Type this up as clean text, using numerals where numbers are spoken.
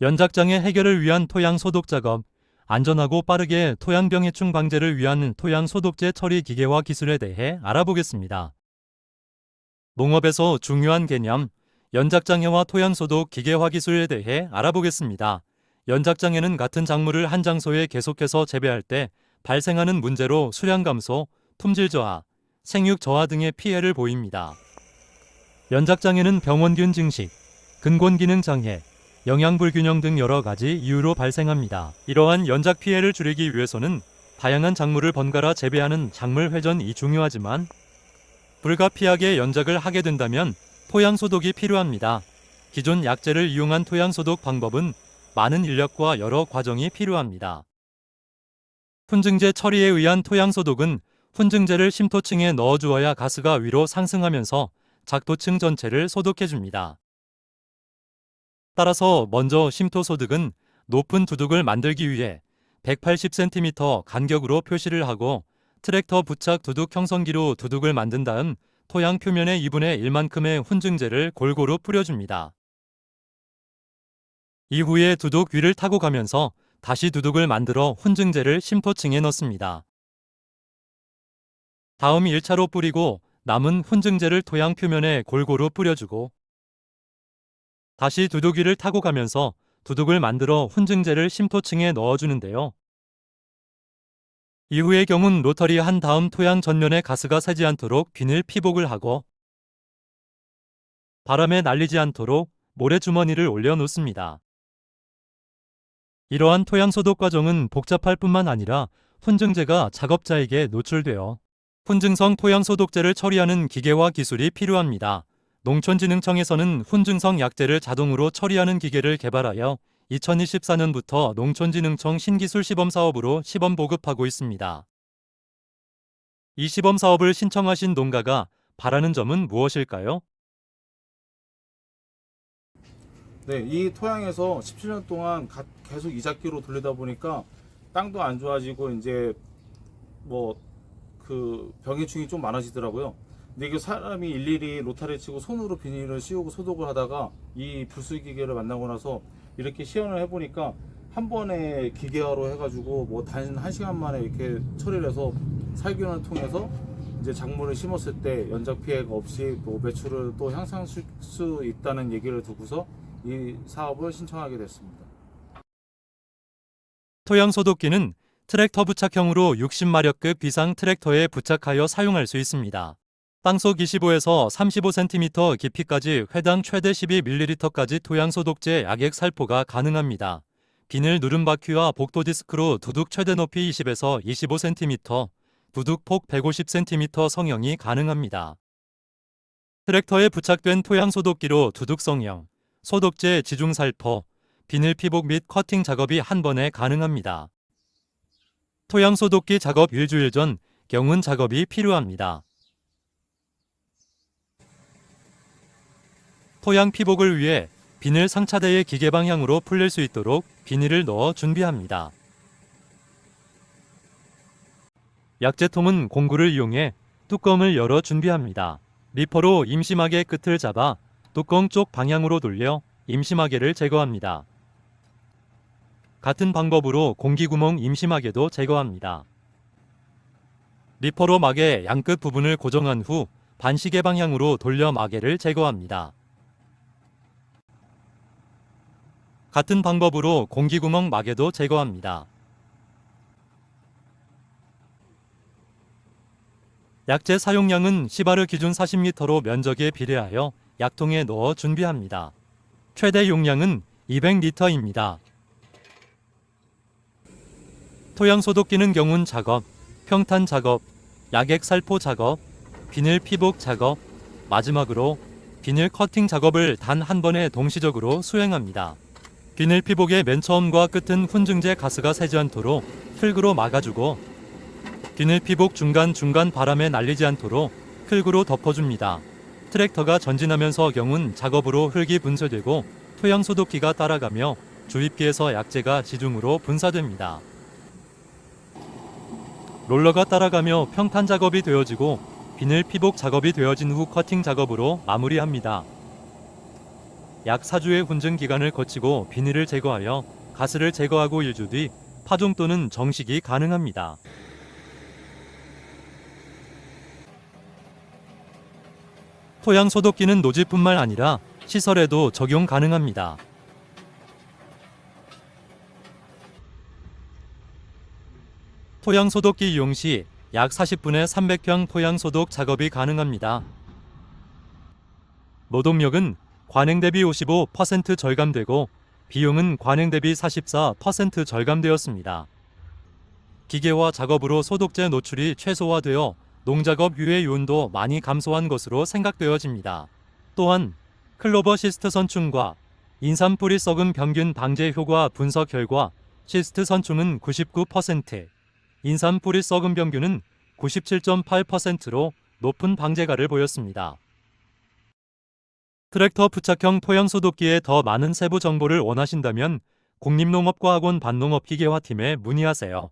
연작장애 해결을 위한 토양 소독 작업, 안전하고 빠르게 토양병 해충 방제를 위한 토양 소독제 처리 기계와 기술에 대해 알아보겠습니다. 농업에서 중요한 개념, 연작장애와 토양 소독 기계화 기술에 대해 알아보겠습니다. 연작장애는 같은 작물을 한 장소에 계속해서 재배할 때 발생하는 문제로 수량 감소, 품질 저하, 생육 저하 등의 피해를 보입니다. 연작장애는 병원균 증식, 근권 기능 장애, 영양 불균형 등 여러 가지 이유로 발생합니다. 이러한 연작 피해를 줄이기 위해서는 다양한 작물을 번갈아 재배하는 작물 회전이 중요하지만 불가피하게 연작을 하게 된다면 토양 소독이 필요합니다. 기존 약재를 이용한 토양 소독 방법은 많은 인력과 여러 과정이 필요합니다. 훈증제 처리에 의한 토양 소독은 훈증제를 심토층에 넣어주어야 가스가 위로 상승하면서 작토층 전체를 소독해줍니다. 따라서 먼저 심토소득은 높은 두둑을 만들기 위해 180cm 간격으로 표시를 하고 트랙터 부착 두둑 형성기로 두둑을 만든 다음 토양 표면의 2분의 1만큼의 훈증제를 골고루 뿌려줍니다. 이후에 두둑 위를 타고 가면서 다시 두둑을 만들어 훈증제를 심토층에 넣습니다. 다음 1차로 뿌리고 남은 훈증제를 토양 표면에 골고루 뿌려주고 다시 두둑 위를 타고 가면서 두둑을 만들어 훈증제를 심토층에 넣어주는데요. 이후의 경우는 로터리 한 다음 토양 전면에 가스가 새지 않도록 비닐 피복을 하고 바람에 날리지 않도록 모래주머니를 올려놓습니다. 이러한 토양 소독 과정은 복잡할 뿐만 아니라 훈증제가 작업자에게 노출되어 훈증성 토양 소독제를 처리하는 기계와 기술이 필요합니다. 농촌진흥청에서는 훈증성 약재를 자동으로 처리하는 기계를 개발하여 2024년부터 농촌진흥청 신기술 시범사업으로 시범 보급하고 있습니다. 이 시범 사업을 신청하신 농가가 바라는 점은 무엇일까요? 네, 이 토양에서 17년 동안 계속 이잡기로 돌리다 보니까 땅도 안 좋아지고 이제 뭐 그 병해충이 좀 많아지더라고요. 근데 이게 사람이 일일이 로타리 치고 손으로 비닐을 씌우고 소독을 하다가 이 불술 기계를 만나고 나서 이렇게 시연을 해보니까 한 번에 기계화로 해가지고 뭐 단 1시간 만에 이렇게 처리를 해서 살균을 통해서 이제 작물을 심었을 때 연작 피해가 없이 또 매출을 또 향상할 수 있다는 얘기를 두고서 이 사업을 신청하게 됐습니다. 토양 소독기는 트랙터 부착형으로 60마력급 비상 트랙터에 부착하여 사용할 수 있습니다. 땅속 25에서 35cm 깊이까지 회당 최대 12ml까지 토양 소독제 약액 살포가 가능합니다. 비닐 누름 바퀴와 복도 디스크로 두둑 최대 높이 20에서 25cm, 두둑 폭 150cm 성형이 가능합니다. 트랙터에 부착된 토양 소독기로 두둑 성형, 소독제 지중 살포, 비닐 피복 및 커팅 작업이 한 번에 가능합니다. 토양 소독기 작업 일주일 전 경운 작업이 필요합니다. 토양 피복을 위해 비닐 상차대의 기계 방향으로 풀릴 수 있도록 비닐을 넣어 준비합니다. 약재통은 공구를 이용해 뚜껑을 열어 준비합니다. 리퍼로 임시마개 끝을 잡아 뚜껑 쪽 방향으로 돌려 임시마개를 제거합니다. 같은 방법으로 공기구멍 임시마개도 제거합니다. 리퍼로 마개 양끝 부분을 고정한 후 반시계 방향으로 돌려 마개를 제거합니다. 같은 방법으로 공기구멍 마개도 제거합니다. 약재 사용량은 시바르 기준 40리터로 면적에 비례하여 약통에 넣어 준비합니다. 최대 용량은 200리터입니다. 토양 소독기는 경운 작업, 평탄 작업, 약액 살포 작업, 비닐 피복 작업, 마지막으로 비닐 커팅 작업을 단 한 번에 동시적으로 수행합니다. 비닐 피복의 맨 처음과 끝은 훈증제 가스가 새지 않도록 필그로 막아주고 비닐 피복 중간중간 바람에 날리지 않도록 필그로 덮어줍니다. 트랙터가 전진하면서 경운 작업으로 흙이 분쇄되고 토양 소독기가 따라가며 주입기에서 약재가 지중으로 분사됩니다. 롤러가 따라가며 평탄 작업이 되어지고 비닐 피복 작업이 되어진 후 커팅 작업으로 마무리합니다. 약 4주의 훈증 기간을 거치고 비닐을 제거하여 가스를 제거하고 1주 뒤 파종 또는 정식이 가능합니다. 토양 소독기는 노지뿐만 아니라 시설에도 적용 가능합니다. 토양 소독기 이용 시 약 40분에 300평 토양 소독 작업이 가능합니다. 노동력은 관행 대비 55% 절감되고 비용은 관행 대비 44% 절감되었습니다. 기계화 작업으로 소독제 노출이 최소화되어 농작업 유해 요인도 많이 감소한 것으로 생각되어집니다. 또한 클로버 시스트 선충과 인삼 뿌리 썩음 병균 방제 효과 분석 결과 시스트 선충은 99%, 인삼 뿌리 썩음 병균은 97.8%로 높은 방제가를 보였습니다. 트랙터 부착형 토양 소독기에 더 많은 세부 정보를 원하신다면 국립농업과학원 반농업 기계화팀에 문의하세요.